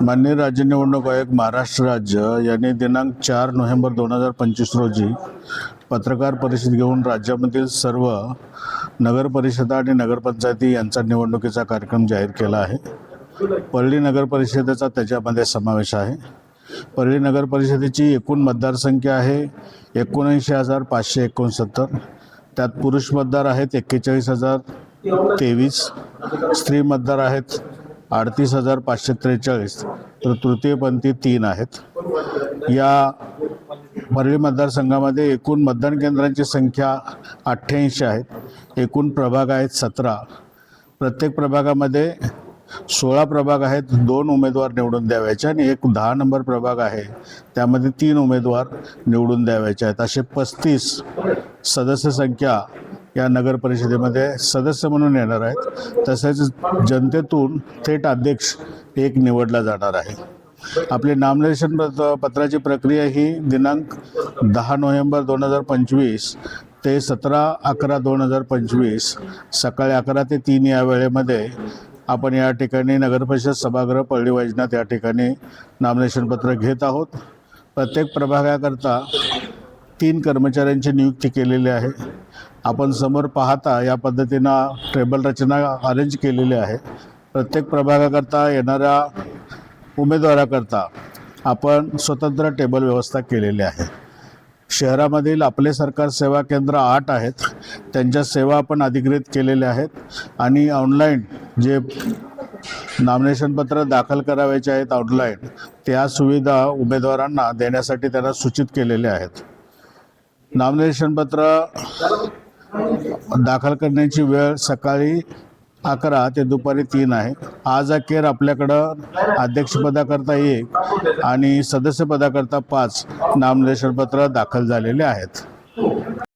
माननीय राज्य निवडणूक आयोग महाराष्ट्र राज्य यांनी दिनांक 4 नोव्हेंबर 2025 रोजी पत्रकार परिषद घेऊन राज्यामधील सर्व नगर परिषदा आणि नगरपंचायती यांचा निवडणुकीचा कार्यक्रम जाहीर केला आहे. परळी नगर परिषदेचा त्याच्यामध्ये समावेश आहे. परळी नगर परिषदेची एकूण मतदारसंख्या आहे 79,569. त्यात पुरुष मतदार आहेत 41,023, स्त्री मतदार आहेत 38,543, तर तृतीयपंथी 3 आहेत. या परळी मतदारसंघामध्ये एकूण मतदान केंद्रांची संख्या 88 आहेत. एकूण प्रभाग आहेत 17. प्रत्येक प्रभागामध्ये 16 प्रभाग आहेत, 2 उमेदवार निवडून द्यावायचे आणि एक 10 नंबर प्रभाग आहे, त्यामध्ये 3 उमेदवार निवडून द्यावायचे आहेत. असे 35 सदस्य संख्या या नगर परिषदेमध्ये सदस्य म्हणून येणार आहेत. तसेच जनतेतून थेट अध्यक्ष एक निवडला जाणार आहे. आपली नामनिर्देशन पत्राची प्रक्रिया ही दिनांक 10 नोव्हेंबर 2025 ते 17/11/2025 सकाळी 11 ते 3 या वेळेमध्ये आपण या ठिकाणी नगरपरिषद सभागृह परळी वैजनाथ या ठिकाणी नामनिर्देशन पत्र घेत आहोत. प्रत्येक प्रभागाकरता 3 कर्मचाऱ्यांची नियुक्ती केलेली आहे. आपण समोर पाहता या पद्धतीनं टेबल रचना अरेंज केलेली आहे. प्रत्येक प्रभागाकरता येणाऱ्या उमेदवाराकरता आपण स्वतंत्र टेबल व्यवस्था केलेली आहे. शहरामधील आपले सरकार सेवा केंद्र 8 आहेत, त्यांच्या सेवा आपण अधिकृत केलेल्या आहेत आणि ऑनलाईन जे नामनिर्देशन पत्र दाखल करायचे आहेत ऑनलाईन, त्या सुविधा उमेदवारांना देण्यासाठी त्यांना सूचित केलेल्या आहेत. नामनिर्देशन पत्र दाखल करण्याची वेळ सकाळी 11 ते दुपारी 3 आहे. आज अखेर आपल्याकडं अध्यक्षपदाकरता 1 आणि सदस्यपदाकरता 5 नामनिर्देशन पत्र दाखल झालेले आहेत.